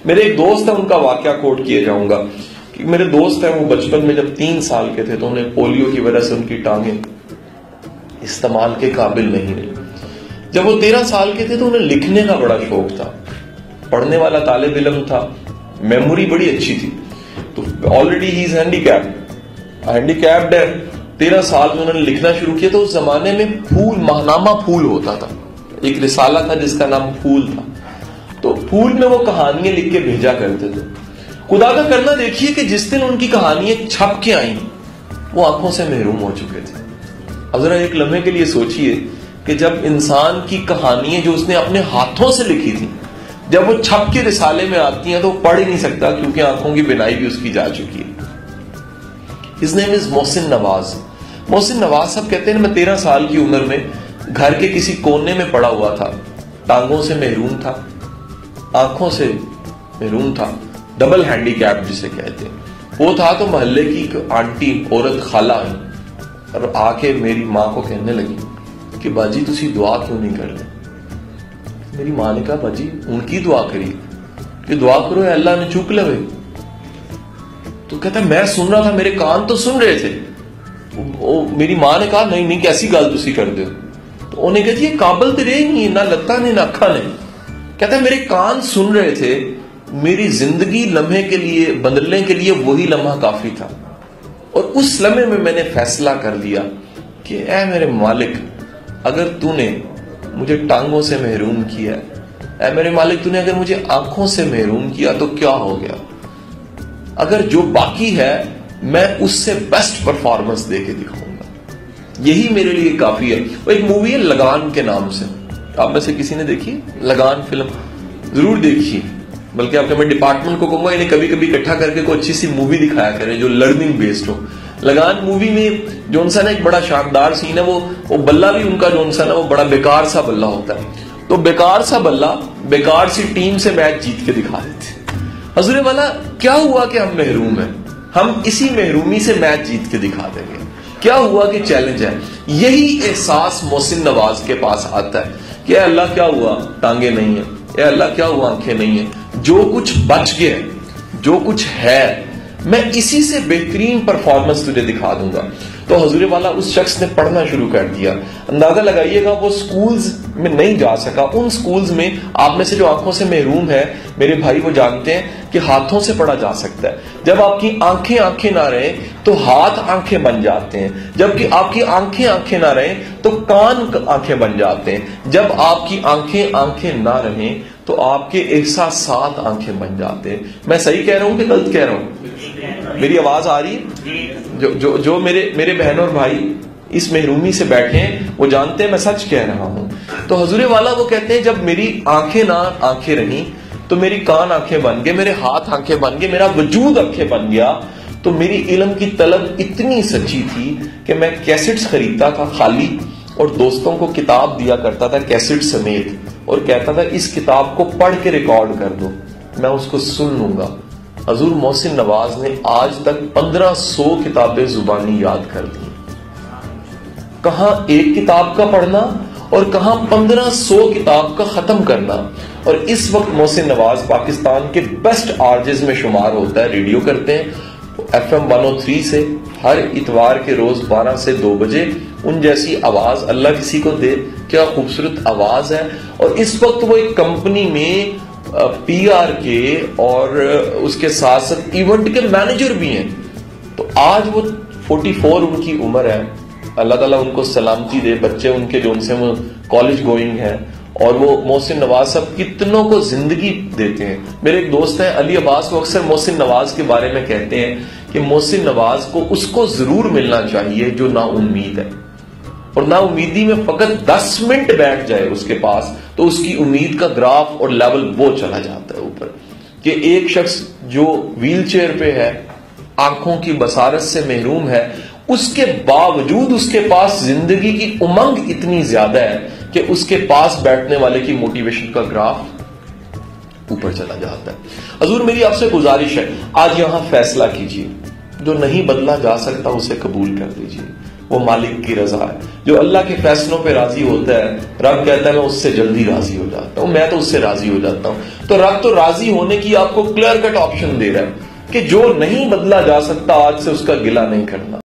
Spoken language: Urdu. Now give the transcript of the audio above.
میرے ایک دوست ہیں، ان کا واقعہ کوٹ کیے جاؤں گا کہ میرے دوست ہیں، وہ بچپن میں جب 3 سال کے تھے تو انہیں پولیو کی وجہ سے ان کی ٹانگیں استعمال کے قابل نہیں رہی. جب وہ 13 سال کے تھے تو انہیں لکھنے کا بڑا شوق تھا، پڑھنے والا طالب علم تھا، میموری بڑی اچھی تھی. تو آلریڈی ہی از ہینڈیکیپڈ ہے. 13 سال میں انہوں نے لکھنا شروع کیا. تو اس زمانے میں پھول، ماہنامہ پھول ہوتا تھا، ایک رسالہ تھا جس کا نام پھول تھا. تو پھول میں وہ کہانیاں لکھ کے بھیجا کرتے تھے. خدا کا کرنا دیکھیے کہ جس دن ان کی کہانیاں چھپ کے آئیں وہ آنکھوں سے محروم ہو چکے تھے. اب ذرا ایک لمحے کے لیے سوچئے کہ جب انسان کی کہانیاں جو اس نے اپنے ہاتھوں سے لکھی تھی جب وہ چھپ کے رسالے میں آتی ہیں تو وہ پڑھ ہی نہیں سکتا کیونکہ آنکھوں کی بینائی بھی اس کی جا چکی ہے. His name is محسن نواز. محسن نواز صاحب کہتے ہیں میں 13 سال کی عمر میں گھر کے کسی کونے میں پڑا ہوا تھا، ٹانگوں سے محروم تھا، آنکھوں سے محروم تھا، ڈبل ہینڈی کیپ جسے کہتے ہیں. وہ تھا تو محلے کی ایک آنٹی عورت خالہ آئی اور آ کے میری ماں کو کہنے لگی کہ باجی تسی دعا کیوں نہیں کر لیں. میری ماں نے کہا باجی ان کی دعا کری کہ دعا کرو اے اللہ نے چوک لوے. تو کہتا ہے میں سن رہا تھا، میرے کان تو سن رہے تھے. میری ماں نے کہا نہیں کیسی گل تسی کر دے. تو انہیں کہتی یہ قابل تو رہے نہیں، نہ لتا نے نہ اکھا نے. کہتا ہے میرے کان سن رہے تھے، میری زندگی لمحے کے لیے بدلنے کے لیے وہی لمحہ کافی تھا. اور اس لمحے میں نے فیصلہ کر لیا کہ اے میرے مالک اگر تو نے مجھے ٹانگوں سے محروم کیا، اے میرے مالک تو نے اگر مجھے آنکھوں سے محروم کیا تو کیا ہو گیا، اگر جو باقی ہے میں اس سے بیسٹ پرفارمنس دے کے دکھاؤں گا، یہی میرے لیے کافی ہے. وہ ایک مووی ہے لگان کے نام سے، آپ میں سے کسی نے دیکھی لگان فلم؟ ضرور دیکھیے. بلکہ آپ کے میں ڈپارٹمنٹ کو کہوں گا انہیں کبھی کبھی اکٹھا کر کے کوئی اچھی سی مووی دکھایا کریں جو لرننگ بیسڈ ہو. لگان مووی میں جو نا ایک بڑا شاندار سین ہے، وہ بلہ بھی ان کا جو نا وہ بڑا بیکار سا بلہ ہوتا ہے. تو بیکار سا بلہ بیکار سی ٹیم سے میچ جیت کے دکھا دیتے. حضور والا کیا ہوا کہ ہم محروم ہیں، ہم اسی محرومی سے میچ جیت کے دکھا دیں گے. کیا ہوا کہ چیلنج ہے. یہی احساس محسن نواز کے پاس آتا ہے کہ اے اللہ کیا ہوا ٹانگیں نہیں ہیں، اے اللہ کیا ہوا آنکھیں نہیں ہیں، جو کچھ بچ گیا جو کچھ ہے میں اسی سے بہترین پرفارمنس تجھے دکھا دوں گا. تو حضور والا اس شخص نے پڑھنا شروع کر دیا. اندازہ لگائیے گا وہ سکولز میں نہیں جا سکا. ان سکولز میں آپ میں سے جو آنکھوں سے محروم ہے میرے بھائی وہ جانتے ہیں کہ ہاتھوں سے پڑھا جا سکتا ہے. جب آپ کی آنکھیں نہ رہیں تو ہاتھ آنکھیں بن جاتے ہیں. جبکہ آپ کی آنکھیں نہ رہیں تو کان آنکھیں بن جاتے ہیں. جب آپ کی آنکھیں نہ رہیں تو آپ کے احساسات آنکھیں بن جاتے ہیں. میں صحیح کہہ رہا ہوں کہ غلط کہہ رہا ہوں؟ میری آواز آ رہی ہے؟ جو میرے بہن اور بھائی اس محرومی سے بیٹھے ہیں وہ جانتے ہیں میں سچ کہہ رہا ہوں. تو حضور والا وہ کہتے ہیں جب میری آنکھیں رہیں تو میری کان آنکھیں بن گئے، میرے ہاتھ آنکھیں بن گئے، میرا وجود آنکھیں بن گیا. تو میری علم کی طلب اتنی سچی تھی کہ میں کیسٹس خریدتا تھا خالی اور دوستوں کو کتاب دیا کرتا تھا کیسٹ سمیت اور کہتا تھا اس کتاب کو پڑھ کے ریکارڈ کر دو میں اس کو سن لوں گا. حضور محسن نواز نے آج تک 1500 کتابیں زبانی یاد کر دی. کہاں ایک کتاب کا پڑھنا اور کہاں 1500 کتاب کا ختم کرنا. اور اس وقت محسن نواز پاکستان کے بیسٹ آرجز میں شمار ہوتا ہے. ریڈیو کرتے ہیں FM 103 سے ہر اتوار کے روز 12 سے 2 بجے. ان جیسی آواز اللہ کسی کو دے، کیا خوبصورت آواز ہے. اور اس وقت وہ ایک کمپنی میں PR کے اور اس کے ساتھ ساتھ ایونٹ کے مینیجر بھی ہیں. تو آج وہ 44 ان کی عمر ہے. اللہ تعالیٰ ان کو سلامتی دے. بچے ان کے جو ان سے وہ کالج گوئنگ ہیں اور وہ محسن نواز صاحب کتنوں کو زندگی دیتے ہیں. میرے ایک دوست ہیں علی عباس، وہ اکثر محسن نواز کے بارے میں کہتے ہیں کہ محسن نواز کو اس کو ضرور ملنا چاہیے جو نا امید ہے. اور نا امیدی میں فقط 10 منٹ بیٹھ جائے اس کے پاس تو اس کی امید کا گراف اور لیول وہ چلا جاتا ہے اوپر. کہ ایک شخص جو ویل چیئر پہ ہے، آنکھوں کی بصارت سے محروم ہے، اس کے باوجود اس کے پاس زندگی کی امنگ اتنی زیادہ ہے کہ اس کے پاس بیٹھنے والے کی موٹیویشن کا گراف اوپر چلا جاتا ہے. حضور میری آپ سے گزارش ہے آج یہاں فیصلہ کیجیے. جو نہیں بدلا جا سکتا اسے قبول کر لیجیے، وہ مالک کی رضا ہے۔ جو اللہ کے فیصلوں پہ راضی ہوتا ہے، رب کہتا ہے میں اس سے جلدی راضی ہو جاتا ہوں، میں تو اس سے راضی ہو جاتا ہوں۔ تو رب تو راضی ہونے کی آپ کو کلیئر کٹ آپشن دے رہا ہے کہ جو نہیں بدلا جا سکتا آج سے اس کا گلہ نہیں کرنا۔